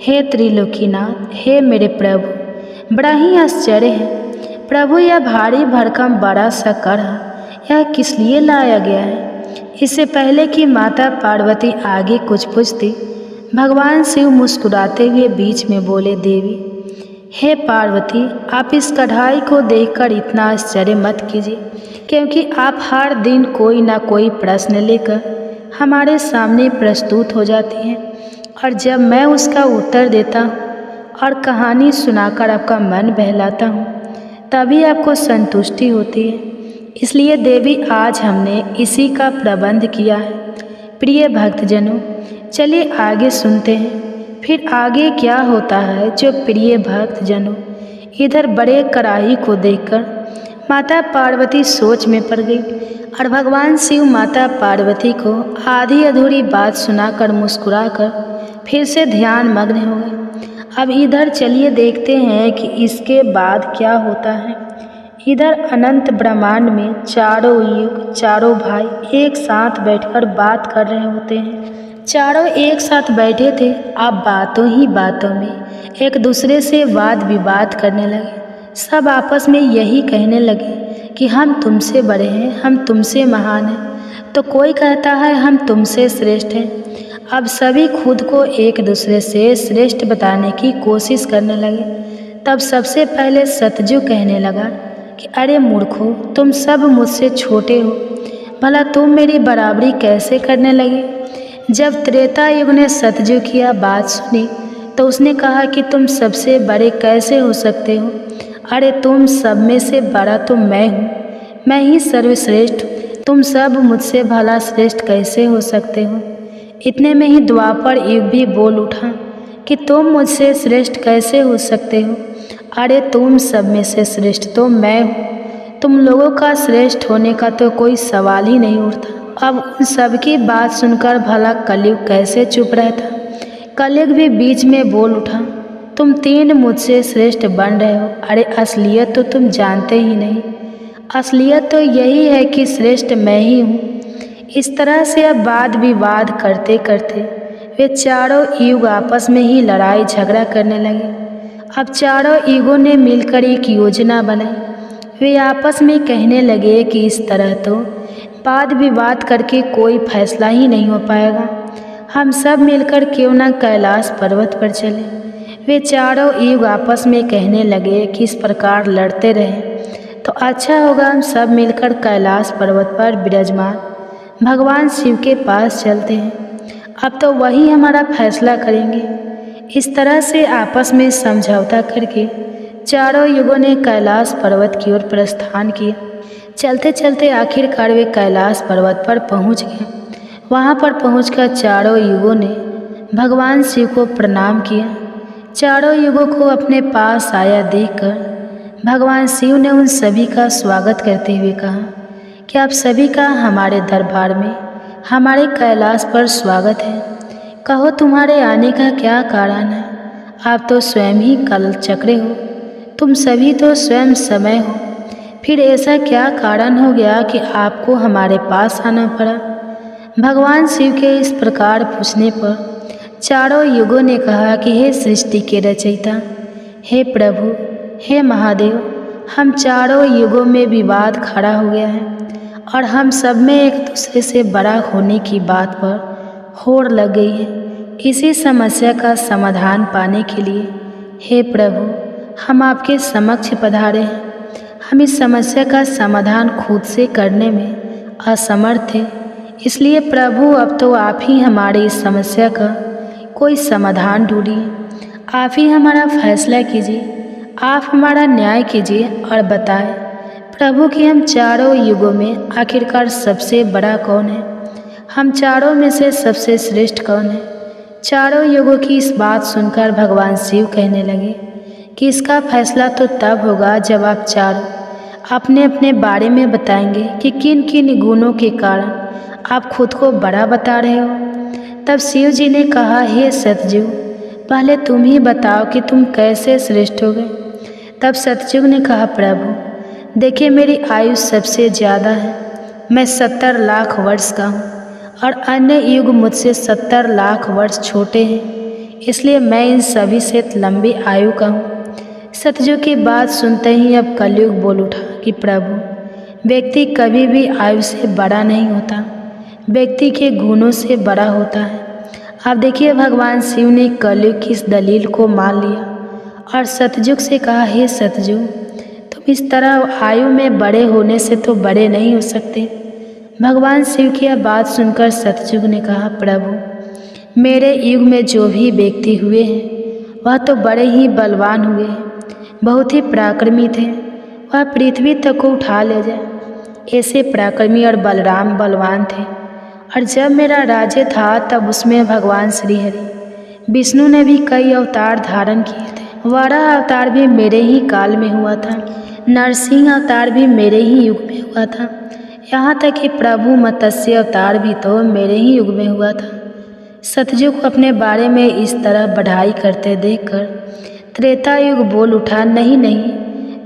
हे त्रिलोकीनाथ, हे मेरे प्रभु, बड़ा ही आश्चर्य है प्रभु, यह भारी भरकम बड़ा सा कढ़ा यह किस लिए लाया गया है? इससे पहले कि माता पार्वती आगे कुछ पूछती, भगवान शिव मुस्कुराते हुए बीच में बोले, देवी, हे पार्वती, आप इस कढ़ाई को देखकर इतना आश्चर्य मत कीजिए, क्योंकि आप हर दिन कोई ना कोई प्रश्न लेकर हमारे सामने प्रस्तुत हो जाती हैं और जब मैं उसका उत्तर देता हूँ और कहानी सुनाकर आपका मन बहलाता हूँ तभी आपको संतुष्टि होती है। इसलिए देवी आज हमने इसी का प्रबंध किया है। प्रिय भक्तजनों, चलिए आगे सुनते हैं फिर आगे क्या होता है। जो प्रिय भक्तजनों, इधर बड़े कढ़ाई को देखकर माता पार्वती सोच में पड़ गई और भगवान शिव माता पार्वती को आधी अधूरी बात सुनाकर मुस्कुराकर फिर से ध्यान मग्न हो गए। अब इधर चलिए देखते हैं कि इसके बाद क्या होता है। इधर अनंत ब्रह्मांड में चारों युग, चारों भाई एक साथ बैठकर बात कर रहे होते हैं। चारों एक साथ बैठे थे। अब बातों ही बातों में एक दूसरे से वाद विवाद करने लगे। सब आपस में यही कहने लगे कि हम तुमसे बड़े हैं, हम तुमसे महान हैं, तो कोई कहता है हम तुमसे श्रेष्ठ हैं। अब सभी खुद को एक दूसरे से श्रेष्ठ बताने की कोशिश करने लगे। तब सबसे पहले सतजू कहने लगा, कि अरे मूर्खों, तुम सब मुझसे छोटे हो, भला तुम मेरी बराबरी कैसे करने लगे। जब त्रेता युग ने सतयुग की यह बात सुनी तो उसने कहा कि तुम सबसे बड़े कैसे हो सकते हो। अरे तुम सब में से बड़ा तो मैं हूँ, मैं ही सर्वश्रेष्ठ। तुम सब मुझसे भला श्रेष्ठ कैसे हो सकते हो। इतने में ही द्वापर युग भी बोल उठा कि तुम मुझसे श्रेष्ठ कैसे हो सकते हो। अरे तुम सब में से श्रेष्ठ तो मैं हूँ, तुम लोगों का श्रेष्ठ होने का तो कोई सवाल ही नहीं उठता। अब उन सब की बात सुनकर भला कलयुग कैसे चुप रहता। कलयुग भी बीच में बोल उठा, तुम तीन मुझसे श्रेष्ठ बन रहे हो। अरे असलियत तो तुम जानते ही नहीं, असलियत तो यही है कि श्रेष्ठ मैं ही हूँ। इस तरह से अब वाद विवाद करते करते वे चारों युग आपस में ही लड़ाई झगड़ा करने लगे। अब चारों युगों ने मिलकर एक योजना बनाई। वे आपस में कहने लगे कि इस तरह तो वाद विवाद करके कोई फैसला ही नहीं हो पाएगा, हम सब मिलकर क्यों न कैलाश पर्वत पर चले। वे चारों युग आपस में कहने लगे कि इस प्रकार लड़ते रहें तो अच्छा होगा, हम सब मिलकर कैलाश पर्वत पर विराजमान भगवान शिव के पास चलते हैं, अब तो वही हमारा फैसला करेंगे। इस तरह से आपस में समझौता करके चारों युगों ने कैलाश पर्वत की ओर प्रस्थान किया। चलते चलते आखिरकार वे कैलाश पर्वत पर पहुंच गए। वहां पर पहुंचकर चारों युगों ने भगवान शिव को प्रणाम किया। चारों युगों को अपने पास आया देखकर भगवान शिव ने उन सभी का स्वागत करते हुए कहा कि आप सभी का हमारे दरबार में, हमारे कैलाश पर स्वागत है। कहो तुम्हारे आने का क्या कारण है। आप तो स्वयं ही कल चक्रे हो, तुम सभी तो स्वयं समय हो, फिर ऐसा क्या कारण हो गया कि आपको हमारे पास आना पड़ा। भगवान शिव के इस प्रकार पूछने पर चारों युगों ने कहा कि हे सृष्टि के रचयिता, हे प्रभु, हे महादेव, हम चारों युगों में विवाद खड़ा हो गया है और हम सब में एक दूसरे से बड़ा होने की बात पर होड़ लग गई है। इसी समस्या का समाधान पाने के लिए हे प्रभु हम आपके समक्ष पधारे हैं। हम इस समस्या का समाधान खुद से करने में असमर्थ थे, इसलिए प्रभु अब तो आप ही हमारी इस समस्या का कोई समाधान ढूंढिए। आप ही हमारा फैसला कीजिए, आप हमारा न्याय कीजिए और बताएं प्रभु कि हम चारों युगों में आखिरकार सबसे बड़ा कौन है, हम चारों में से सबसे श्रेष्ठ कौन है। चारों युगों की इस बात सुनकर भगवान शिव कहने लगे कि इसका फैसला तो तब होगा जब आप चारों अपने अपने बारे में बताएंगे कि किन किन गुणों के कारण आप खुद को बड़ा बता रहे हो। तब शिव जी ने कहा, हे सतयुग, पहले तुम ही बताओ कि तुम कैसे श्रेष्ठ हो गए। तब सतयुग ने कहा, प्रभु देखिए मेरी आयु सबसे ज़्यादा है, मैं 70 लाख वर्ष का हूँ और अन्य युग मुझसे 70 लाख वर्ष छोटे हैं, इसलिए मैं इन सभी से लंबी आयु का हूँ। सतयुग की बात सुनते ही अब कलयुग बोल उठा कि प्रभु व्यक्ति कभी भी आयु से बड़ा नहीं होता, व्यक्ति के गुणों से बड़ा होता है। अब देखिए भगवान शिव ने कलयुग की इस दलील को मान लिया और सतयुग से कहा, हे सतयुग, तुम इस तरह आयु में बड़े होने से तो बड़े नहीं हो सकते। भगवान शिव की यह बात सुनकर सतयुग ने कहा, प्रभु मेरे युग में जो भी व्यक्ति हुए हैं वह तो बड़े ही बलवान हुए हैं, बहुत ही पराक्रमी थे, वह पृथ्वी तक को उठा ले जाए, ऐसे पराक्रमी और बलराम बलवान थे। और जब मेरा राज्य था तब उसमें भगवान श्री हरि विष्णु ने भी कई अवतार धारण किए थे। वराह अवतार भी मेरे ही काल में हुआ था, नरसिंह अवतार भी मेरे ही युग में हुआ था, यहाँ तक कि प्रभु मत्स्य अवतार भी तो मेरे ही युग में हुआ था। सतयुग को अपने बारे में इस तरह बढ़ाई करते देखकर त्रेता युग बोल उठा, नहीं नहीं,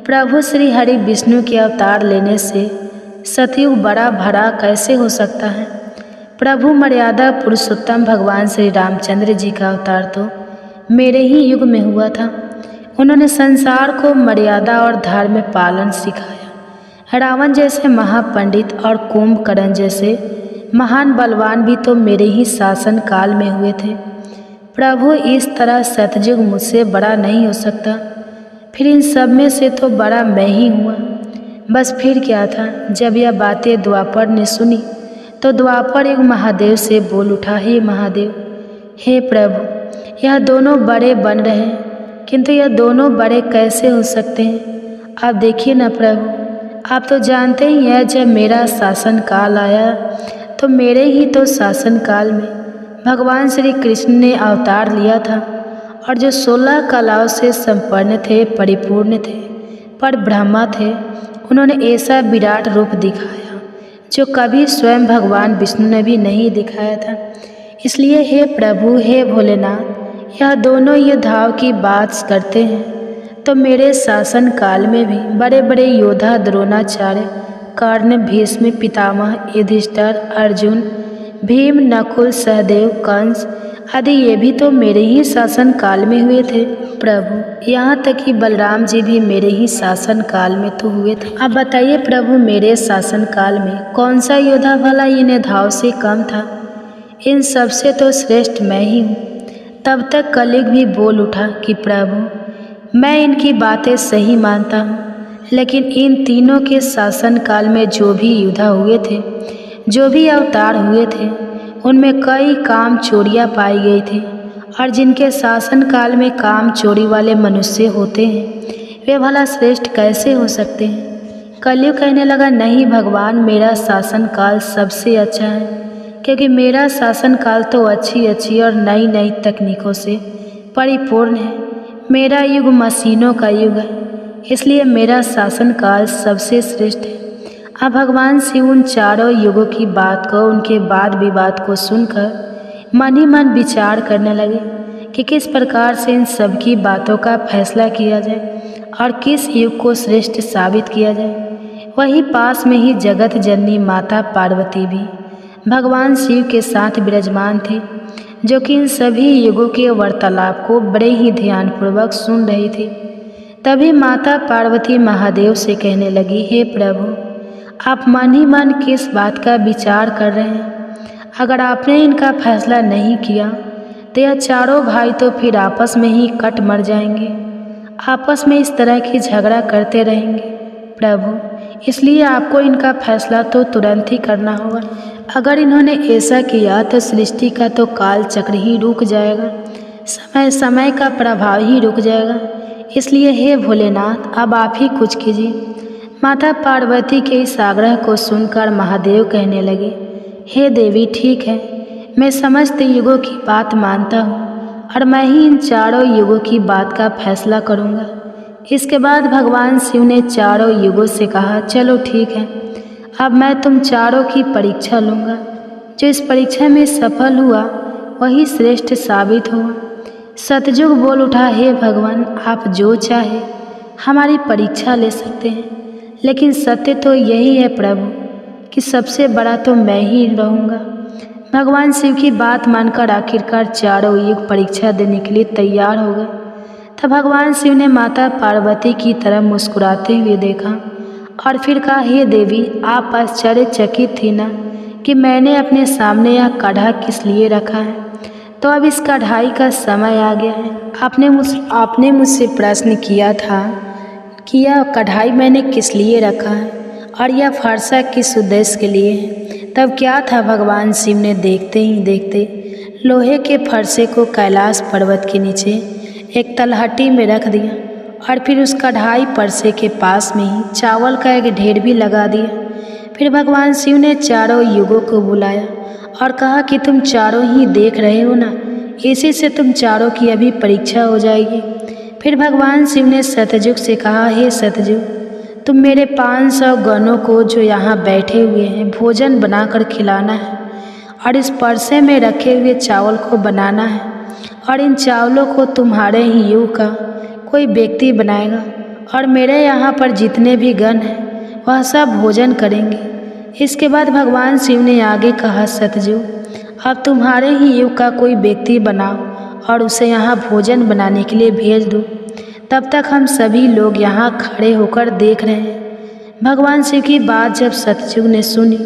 प्रभु श्री हरि विष्णु के अवतार लेने से सतयुग बड़ा भरा कैसे हो सकता है। प्रभु मर्यादा पुरुषोत्तम भगवान श्री रामचंद्र जी का अवतार तो मेरे ही युग में हुआ था। उन्होंने संसार को मर्यादा और धर्म पालन सिखाया। रावण जैसे महापंडित और कुंभकर्ण जैसे महान बलवान भी तो मेरे ही शासन काल में हुए थे। प्रभु इस तरह सतयुग मुझसे बड़ा नहीं हो सकता, फिर इन सब में से तो बड़ा मैं ही हुआ। बस फिर क्या था, जब यह बातें द्वापर ने सुनी तो द्वापर युग महादेव से बोल उठा, हे महादेव, हे प्रभु, यह दोनों बड़े बन रहे हैं, किंतु यह दोनों बड़े कैसे हो सकते हैं? आप देखिए ना प्रभु, आप तो जानते ही हैं, जब मेरा शासन काल आया तो मेरे ही तो शासन काल में भगवान श्री कृष्ण ने अवतार लिया था और जो 16 कलाओं से संपन्न थे, परिपूर्ण थे, पर ब्रह्मा थे, उन्होंने ऐसा विराट रूप दिखाया जो कभी स्वयं भगवान विष्णु ने भी नहीं दिखाया था। इसलिए हे प्रभु, हे भोलेनाथ, यह दोनों योद्धाओं की बात करते हैं तो मेरे शासन काल में भी बड़े बड़े योद्धा द्रोणाचार्य, कर्ण, भीष्म, पितामह, युधिष्ठिर, अर्जुन, भीम, नकुल, सहदेव, कंस आदि ये भी तो मेरे ही शासन काल में हुए थे प्रभु। यहाँ तक कि बलराम जी भी मेरे ही शासन काल में तो हुए थे। अब बताइए प्रभु, मेरे शासन काल में कौन सा योद्धा भला इन योद्धाओं से कम था? इन सबसे तो श्रेष्ठ मैं ही हूँ। तब तक कलियुग भी बोल उठा कि प्रभु, मैं इनकी बातें सही मानता हूँ, लेकिन इन तीनों के शासन काल में जो भी योद्धा हुए थे, जो भी अवतार हुए थे, उनमें कई काम चोरियाँ पाई गई थी, और जिनके शासन काल में काम चोरी वाले मनुष्य होते हैं, वे भला श्रेष्ठ कैसे हो सकते हैं? कलियुग कहने लगा, नहीं भगवान, मेरा शासन काल सबसे अच्छा है, क्योंकि मेरा शासन काल तो अच्छी अच्छी और नई नई तकनीकों से परिपूर्ण है। मेरा युग मशीनों का युग है, इसलिए मेरा शासन काल सबसे श्रेष्ठ है। अब भगवान शिव उन चारों युगों की बात को, उनके वाद विवाद को सुनकर मन ही मन विचार करने लगे कि किस प्रकार से इन सब की बातों का फैसला किया जाए और किस युग को श्रेष्ठ साबित किया जाए। वहीं पास में ही जगत जननी माता पार्वती भी भगवान शिव के साथ विराजमान थी, जो कि इन सभी युगों के वार्तालाप को बड़े ही ध्यानपूर्वक सुन रही थी। तभी माता पार्वती महादेव से कहने लगी, हे प्रभु, आप मन ही मन किस बात का विचार कर रहे हैं? अगर आपने इनका फैसला नहीं किया तो यह चारों भाई तो फिर आपस में ही कट मर जाएंगे, आपस में इस तरह की झगड़ा करते रहेंगे प्रभु। इसलिए आपको इनका फैसला तो तुरंत ही करना होगा। अगर इन्होंने ऐसा किया तो सृष्टि का तो काल चक्र ही रुक जाएगा, समय का प्रभाव ही रुक जाएगा। इसलिए हे भोलेनाथ, अब आप ही कुछ कीजिए। माता पार्वती के इस आग्रह को सुनकर महादेव कहने लगे, हे देवी, ठीक है, मैं समस्त युगों की बात मानता हूँ और मैं ही इन चारों युगों की बात का फैसला करूँगा। इसके बाद भगवान शिव ने चारों युगों से कहा, चलो ठीक है, अब मैं तुम चारों की परीक्षा लूँगा। जो इस परीक्षा में सफल हुआ वही श्रेष्ठ साबित हुआ। सतयुग बोल उठा, हे भगवान, आप जो चाहे हमारी परीक्षा ले सकते हैं, लेकिन सत्य तो यही है प्रभु कि सबसे बड़ा तो मैं ही रहूँगा। भगवान शिव की बात मानकर आखिरकार चारों युग परीक्षा देने के लिए तैयार हो गए। तब भगवान शिव ने माता पार्वती की तरफ मुस्कुराते हुए देखा और फिर कहा, हे देवी, आप आश्चर्यचकित थी ना कि मैंने अपने सामने यह कढ़ा किस लिए रखा है? तो अब इस कढ़ाई का समय आ गया है। आपने मुझसे प्रश्न किया था कि यह कढ़ाई मैंने किस लिए रखा है और यह फरसा किस उद्देश्य के लिए है। तब क्या था, भगवान शिव ने देखते ही देखते लोहे के फरसे को कैलाश पर्वत के नीचे एक तलहटी में रख दिया और फिर उस कढ़ाई फरसे के पास में ही चावल का एक ढेर भी लगा दिया। फिर भगवान शिव ने चारों युगों को बुलाया और कहा कि तुम चारों ही देख रहे हो ना, इसी से तुम चारों की अभी परीक्षा हो जाएगी। फिर भगवान शिव ने सतयुग से कहा, हे सतयुग, तुम मेरे 500 गणों को जो यहाँ बैठे हुए हैं भोजन बनाकर खिलाना है और इस परसे में रखे हुए चावल को बनाना है और इन चावलों को तुम्हारे ही युग का कोई व्यक्ति बनाएगा और मेरे यहाँ पर जितने भी गण हैं वह सब भोजन करेंगे। इसके बाद भगवान शिव ने आगे कहा, सतयुग, अब तुम्हारे ही युग का कोई व्यक्ति बनाओ और उसे यहाँ भोजन बनाने के लिए भेज दो। तब तक हम सभी लोग यहाँ खड़े होकर देख रहे हैं। भगवान शिव की बात जब सतयुग ने सुनी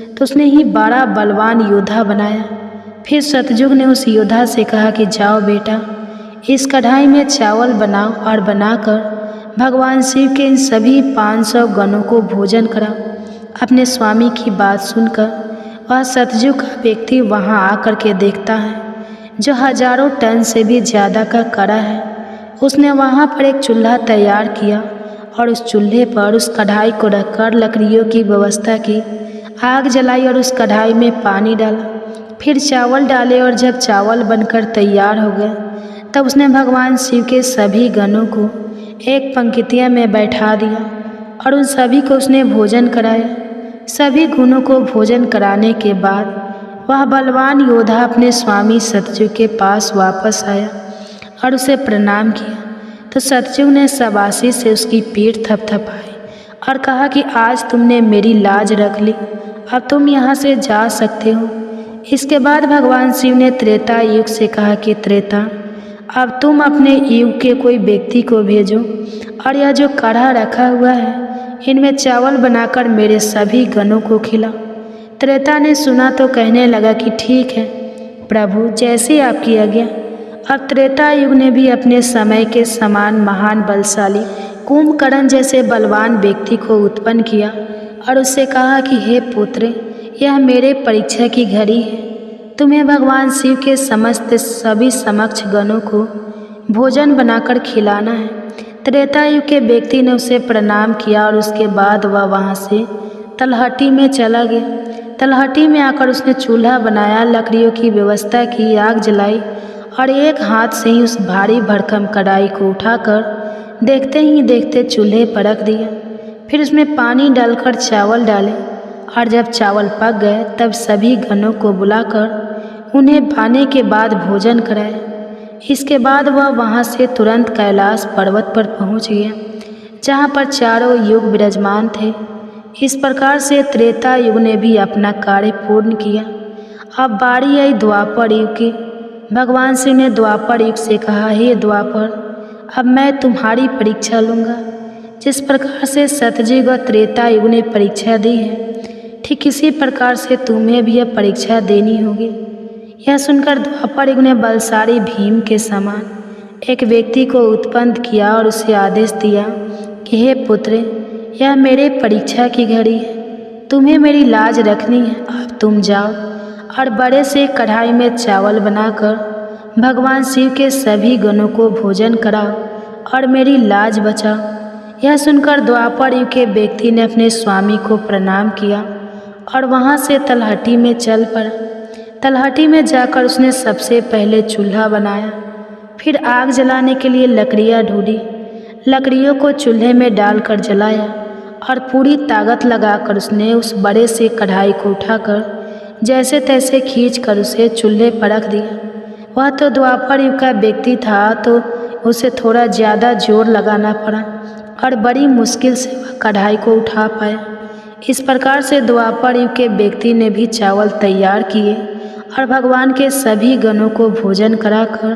तो उसने ही बड़ा बलवान योद्धा बनाया। फिर सतयुग ने उस योद्धा से कहा कि जाओ बेटा, इस कढ़ाई में चावल बनाओ और बनाकर भगवान शिव के इन सभी 500 गणों को भोजन करा। अपने स्वामी की बात सुनकर वह सतयुग का व्यक्ति वहां आकर के देखता है, जो हजारों टन से भी ज़्यादा का कड़ा है। उसने वहां पर एक चूल्हा तैयार किया और उस चूल्हे पर उस कढ़ाई को रखकर लकड़ियों की व्यवस्था की। आग जलाई और उस कढ़ाई में पानी डाला, फिर चावल डाले और जब चावल बनकर तैयार हो गए तब उसने भगवान शिव के सभी गणों को एक पंक्तियाँ में बैठा दिया और उन सभी को उसने भोजन कराया। सभी गुणों को भोजन कराने के बाद वह बलवान योद्धा अपने स्वामी सतयुग के पास वापस आया और उसे प्रणाम किया। तो सतयुग ने शाबाशी से उसकी पीठ थपथपाई और कहा कि आज तुमने मेरी लाज रख ली, अब तुम यहाँ से जा सकते हो। इसके बाद भगवान शिव ने त्रेता युग से कहा कि त्रेता, अब तुम अपने युग के कोई व्यक्ति को भेजो और यह जो कढ़ा रखा हुआ है इनमें चावल बनाकर मेरे सभी गणों को खिलाओ। त्रेता ने सुना तो कहने लगा कि ठीक है प्रभु, जैसी आपकी आज्ञा। अब त्रेता युग ने भी अपने समय के समान महान बलशाली कुंभकर्ण जैसे बलवान व्यक्ति को उत्पन्न किया और उससे कहा कि हे पुत्र, यह मेरे परीक्षा की घड़ी है। तुम्हें भगवान शिव के समस्त सभी समक्ष गणों को भोजन बनाकर खिलाना है। त्रेता युग के व्यक्ति ने उसे प्रणाम किया और उसके बाद वह वहाँ से तलहटी में चला गया। तलहटी में आकर उसने चूल्हा बनाया, लकड़ियों की व्यवस्था की, आग जलाई और एक हाथ से ही उस भारी भरकम कढ़ाई को उठाकर देखते ही देखते चूल्हे पर रख दिया। फिर उसमें पानी डालकर चावल डाले और जब चावल पक गए तब सभी गणों को बुलाकर उन्हें खाने के बाद भोजन कराया। इसके बाद वह वहाँ से तुरंत कैलाश पर्वत पर पहुँच गया, जहाँ पर चारों युग विराजमान थे। इस प्रकार से त्रेता युग ने भी अपना कार्य पूर्ण किया। अब बारी आई द्वापर युग की। भगवान शिव ने द्वापर युग से कहा, हे द्वापर, अब मैं तुम्हारी परीक्षा लूँगा। जिस प्रकार से सतयुग और त्रेता युग ने परीक्षा दी है, ठीक इसी प्रकार से तुम्हें भी अब परीक्षा देनी होगी। यह सुनकर द्वापर युग ने बलशाली भीम के समान एक व्यक्ति को उत्पन्न किया और उसे आदेश दिया कि हे पुत्र, यह मेरे परीक्षा की घड़ी है, तुम्हें मेरी लाज रखनी है। अब तुम जाओ और बड़े से कढ़ाई में चावल बनाकर भगवान शिव के सभी गणों को भोजन कराओ और मेरी लाज बचाओ। यह सुनकर द्वापर युग के व्यक्ति ने अपने स्वामी को प्रणाम किया और वहाँ से तलहटी में चल पड़ा। तलहटी में जाकर उसने सबसे पहले चूल्हा बनाया, फिर आग जलाने के लिए लकड़ियाँ ढूंढी, लकड़ियों को चूल्हे में डालकर जलाया और पूरी ताकत लगाकर उसने उस बड़े से कढ़ाई को उठाकर जैसे तैसे खींचकर उसे चूल्हे पर रख दिया। वह तो द्वापर युग का व्यक्ति था, तो उसे थोड़ा ज़्यादा जोर लगाना पड़ा और बड़ी मुश्किल से वह कढ़ाई को उठा पाया। इस प्रकार से द्वापर युग के व्यक्ति ने भी चावल तैयार किए और भगवान के सभी गणों को भोजन कराकर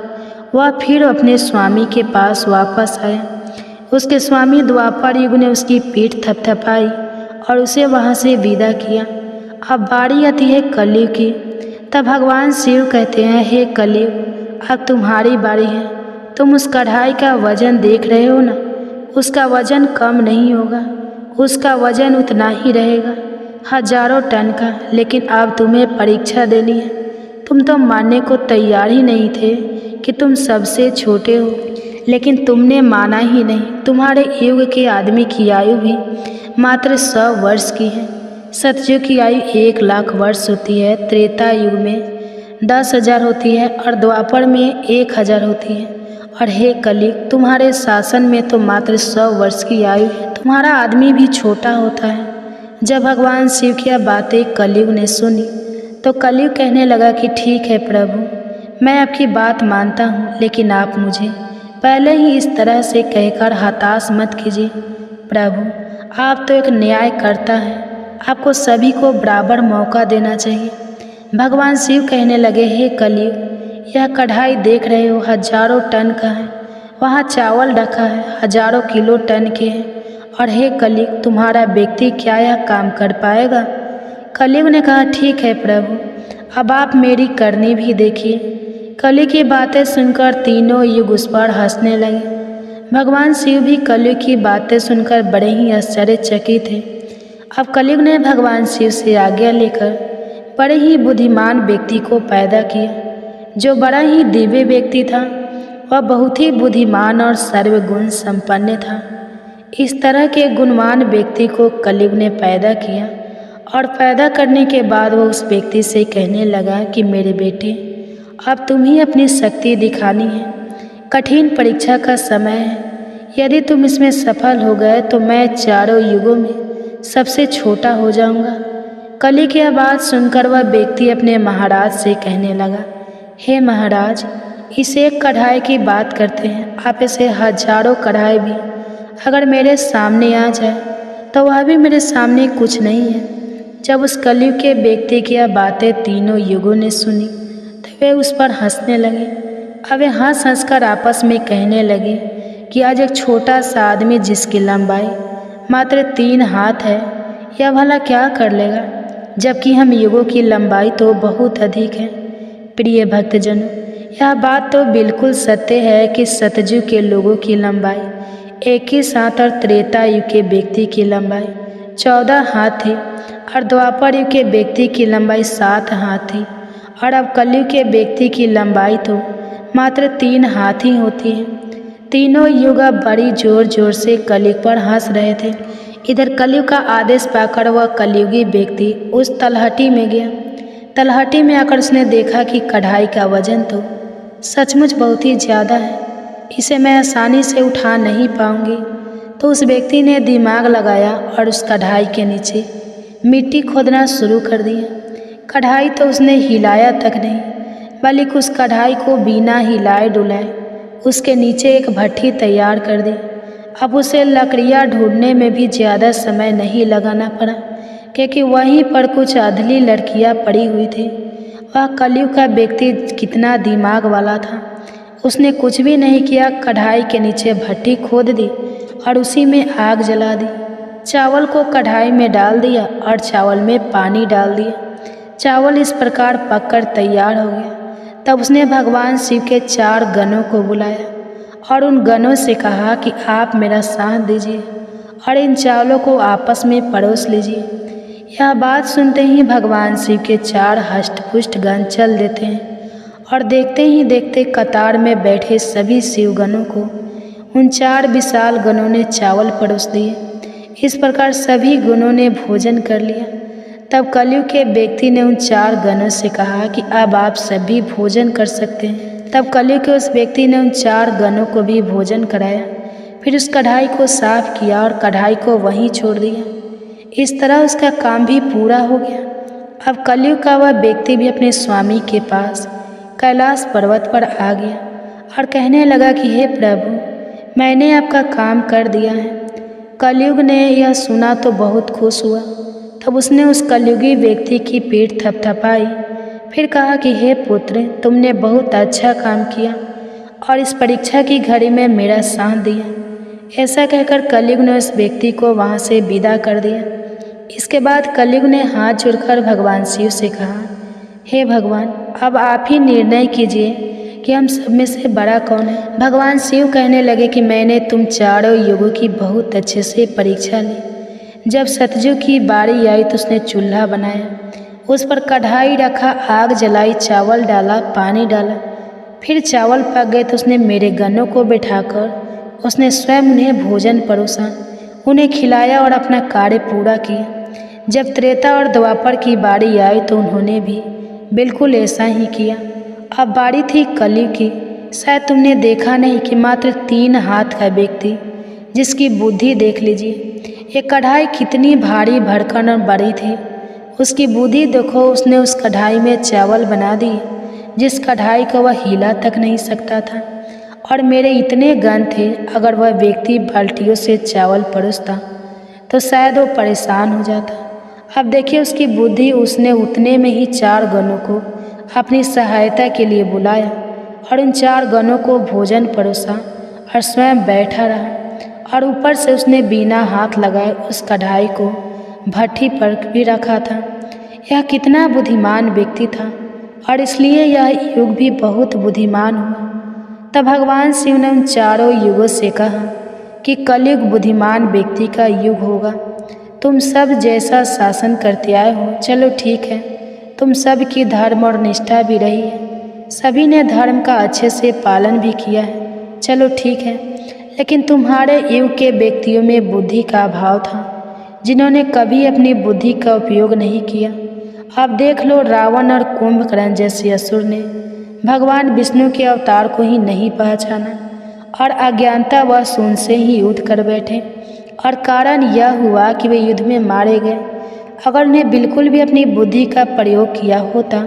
वह फिर अपने स्वामी के पास वापस आया। उसके स्वामी द्वापर युग ने उसकी पीठ थपथपाई और उसे वहाँ से विदा किया। अब बारी आती है कलयुग की। तब भगवान शिव कहते हैं, हे कलयुग, अब तुम्हारी बारी है। तुम उस कढ़ाई का वजन देख रहे हो ना, उसका वजन कम नहीं होगा, उसका वजन उतना ही रहेगा, हजारों टन का। लेकिन अब तुम्हें परीक्षा देनी है। तुम तो मानने को तैयार ही नहीं थे कि तुम सबसे छोटे हो, लेकिन तुमने माना ही नहीं। तुम्हारे युग के आदमी की आयु भी मात्र 100 वर्ष की है। सतयुग की आयु 1 लाख वर्ष होती है, त्रेता युग में 10,000 होती है और द्वापर में 1,000 होती है। और हे कलयुग, तुम्हारे शासन में तो मात्र 100 वर्ष की आयु है। तुम्हारा आदमी भी छोटा होता है। जब भगवान शिव की बातें कलयुग ने सुनी तो कलयुग कहने लगा कि ठीक है प्रभु, मैं आपकी बात मानता हूँ, लेकिन आप मुझे पहले ही इस तरह से कहकर हताश मत कीजिए। प्रभु, आप तो एक न्यायकर्ता हैं, आपको सभी को बराबर मौका देना चाहिए। भगवान शिव कहने लगे, हे कलयुग, यह कढ़ाई देख रहे हो, हजारों टन का है। वहाँ चावल रखा है, हजारों किलो टन के हैं। और हे कलयुग, तुम्हारा व्यक्ति क्या यह काम कर पाएगा? कलयुग ने कहा, ठीक है प्रभु, अब आप मेरी करनी भी देखिए। कलयुग की बातें सुनकर तीनों युग उस पर हंसने लगे। भगवान शिव भी कलयुग की बातें सुनकर बड़े ही आश्चर्यचकित थे। अब कलयुग ने भगवान शिव से आज्ञा लेकर बड़े ही बुद्धिमान व्यक्ति को पैदा किया, जो बड़ा ही दिव्य व्यक्ति था। वह बहुत ही बुद्धिमान और सर्वगुण संपन्न था। इस तरह के गुणवान व्यक्ति को कलयुग ने पैदा किया और पैदा करने के बाद वह उस व्यक्ति से कहने लगा कि मेरे बेटे, अब तुम ही अपनी शक्ति दिखानी है। कठिन परीक्षा का समय है। यदि तुम इसमें सफल हो गए तो मैं चारों युगों में सबसे छोटा हो जाऊंगा। कलयुग की बात सुनकर वह व्यक्ति अपने महाराज से कहने लगा, हे महाराज, इस एक कढ़ाई की बात करते हैं, आप इसे हजारों कढ़ाई भी अगर मेरे सामने आ जाए तो वह भी मेरे सामने कुछ नहीं है। जब उस कलयुग के व्यक्ति की यह बातें तीनों युगों ने सुनी तो वे उस पर हंसने लगे। अब वे हंस कर आपस में कहने लगे कि आज एक छोटा सा आदमी जिसकी लंबाई मात्र 3 हाथ है, यह भला क्या कर लेगा, जबकि हम युगों की लंबाई तो बहुत अधिक है। प्रिय भक्तजनों, यह बात तो बिल्कुल सत्य है कि सतयुग के लोगों की लंबाई 21 हाथ और त्रेता युग के व्यक्ति की लंबाई 14 हाथ थी और द्वापर युग के व्यक्ति की लंबाई 7 हाथ थी और अब कलयुग के व्यक्ति की लंबाई तो मात्र 3 हाथ ही होती है। तीनों युग अब बड़ी जोर जोर से कलयुग पर हंस रहे थे। इधर कलयुग का आदेश पाकर वह कलयुगी व्यक्ति उस तलहटी में गया। तलहटी में आकर उसने देखा कि कढ़ाई का वजन तो सचमुच बहुत ही ज़्यादा है, इसे मैं आसानी से उठा नहीं पाऊंगी। तो उस व्यक्ति ने दिमाग लगाया और उस कढ़ाई के नीचे मिट्टी खोदना शुरू कर दिया। कढ़ाई तो उसने हिलाया तक नहीं, बल्कि उस कढ़ाई को बिना हिलाए डुलाए उसके नीचे एक भट्ठी तैयार कर दी। अब उसे लकड़ियाँ ढूंढने में भी ज़्यादा समय नहीं लगाना पड़ा, क्योंकि वहीं पर कुछ अधली लड़कियाँ पड़ी हुई थी। वह कलयुग का व्यक्ति कितना दिमाग वाला था, उसने कुछ भी नहीं किया, कढ़ाई के नीचे भट्ठी खोद दी और उसी में आग जला दी। चावल को कढ़ाई में डाल दिया और चावल में पानी डाल दिया। चावल इस प्रकार पककर तैयार हो गया। तब उसने भगवान शिव के 4 गणों को बुलाया और उन गणों से कहा कि आप मेरा साथ दीजिए और इन चावलों को आपस में परोस लीजिए। यह बात सुनते ही भगवान शिव के 4 हष्ट-पुष्ट गण चल देते हैं और देखते ही देखते कतार में बैठे सभी शिवगणों को उन 4 विशाल गणों ने चावल परोस दिए। इस प्रकार सभी गणों ने भोजन कर लिया। तब कलयुग के व्यक्ति ने उन 4 गणों से कहा कि अब आप सभी भोजन कर सकते हैं। तब कलयुग के उस व्यक्ति ने उन 4 गणों को भी भोजन कराया, फिर उस कढ़ाई को साफ किया और कढ़ाई को वहीं छोड़ दिया। इस तरह उसका काम भी पूरा हो गया। अब कलयुग का वह व्यक्ति भी अपने स्वामी के पास कैलाश पर्वत पर आ गया और कहने लगा कि हे प्रभु, मैंने आपका काम कर दिया है। कलयुग ने यह सुना तो बहुत खुश हुआ। तब उसने उस कलयुगी व्यक्ति की पीठ थपथपाई, फिर कहा कि हे पुत्र, तुमने बहुत अच्छा काम किया और इस परीक्षा की घड़ी में मेरा साथ दिया। ऐसा कहकर कलयुग ने उस व्यक्ति को वहाँ से विदा कर दिया। इसके बाद कलयुग ने हाथ जोड़कर भगवान शिव से कहा, हे भगवान, अब आप ही निर्णय कीजिए कि हम सब में से बड़ा कौन है। भगवान शिव कहने लगे कि मैंने तुम चारों युगों की बहुत अच्छे से परीक्षा ली। जब सतयुग की बारी आई तो उसने चूल्हा बनाया, उस पर कढ़ाई रखा, आग जलाई, चावल डाला, पानी डाला। फिर चावल पक गए तो उसने मेरे गणों को बिठाकर उसने स्वयं उन्हें भोजन परोसा, उन्हें खिलाया और अपना कार्य पूरा किया। जब त्रेता और द्वापर की बारी आई तो उन्होंने भी बिल्कुल ऐसा ही किया। अब बारी थी कलयुग की। शायद तुमने देखा नहीं कि मात्र 3 हाथ का व्यक्ति, जिसकी बुद्धि देख लीजिए, ये कढ़ाई कितनी भारी भरकम और बड़ी थी। उसकी बुद्धि देखो, उसने उस कढ़ाई में चावल बना दिए जिस कढ़ाई को वह हिला तक नहीं सकता था। और मेरे इतने गण थे, अगर वह व्यक्ति बाल्टियों से चावल परोसता तो शायद वो परेशान हो जाता। अब देखिए उसकी बुद्धि, उसने उतने में ही 4 गणों को अपनी सहायता के लिए बुलाया और उन 4 गणों को भोजन परोसा और स्वयं बैठा रहा। और ऊपर से उसने बिना हाथ लगाए उस कढ़ाई को भट्ठी पर भी रखा था। यह कितना बुद्धिमान व्यक्ति था और इसलिए यह युग भी बहुत बुद्धिमान हुआ। तब भगवान शिव ने उन चारों युगों से कहा कि कलयुग बुद्धिमान व्यक्ति का युग होगा। तुम सब जैसा शासन करते आए हो, चलो ठीक है, तुम सब की धर्म और निष्ठा भी रही है, सभी ने धर्म का अच्छे से पालन भी किया है, चलो ठीक है। लेकिन तुम्हारे युग के व्यक्तियों में बुद्धि का अभाव था, जिन्होंने कभी अपनी बुद्धि का उपयोग नहीं किया। अब देख लो, रावण और कुंभकर्ण जैसे असुर ने भगवान विष्णु के अवतार को ही नहीं पहचाना और अज्ञानता व शून्य से ही युद्ध कर बैठे, और कारण यह हुआ कि वे युद्ध में मारे गए। अगर उन्हें बिल्कुल भी अपनी बुद्धि का प्रयोग किया होता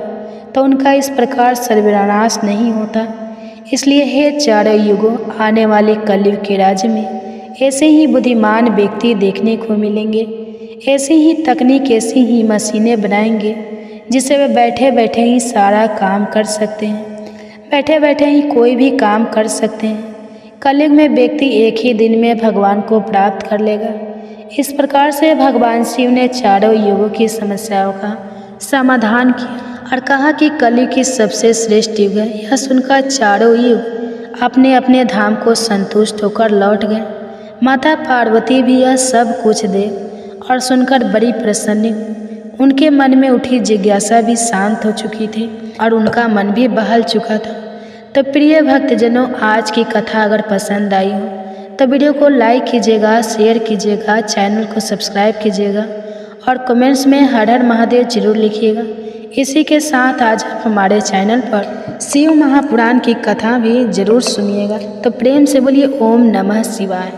तो उनका इस प्रकार सर्वनाश नहीं होता। इसलिए हे चारों युगों, आने वाले कलयुग के राज्य में ऐसे ही बुद्धिमान व्यक्ति देखने को मिलेंगे। ऐसी ही तकनीक, ऐसी ही मशीनें बनाएंगे जिससे वे बैठे बैठे ही सारा काम कर सकते हैं, बैठे बैठे ही कोई भी काम कर सकते हैं। कलयुग में व्यक्ति एक ही दिन में भगवान को प्राप्त कर लेगा। इस प्रकार से भगवान शिव ने चारों युगों की समस्याओं का समाधान किया और कहा कि कलयुग की सबसे श्रेष्ठ युग है। यह सुनकर चारों युग अपने अपने धाम को संतुष्ट होकर लौट गए। माता पार्वती भी यह सब कुछ देख और सुनकर बड़ी प्रसन्न हुई। उनके मन में उठी जिज्ञासा भी शांत हो चुकी थी और उनका मन भी बहल चुका था। तो प्रिय भक्तजनों, आज की कथा अगर पसंद आई हो तो वीडियो को लाइक कीजिएगा, शेयर कीजिएगा, चैनल को सब्सक्राइब कीजिएगा और कमेंट्स में हर हर महादेव जरूर लिखिएगा। इसी के साथ आज आप हमारे चैनल पर शिव महापुराण की कथा भी जरूर सुनिएगा। तो प्रेम से बोलिए ओम नमः शिवाय।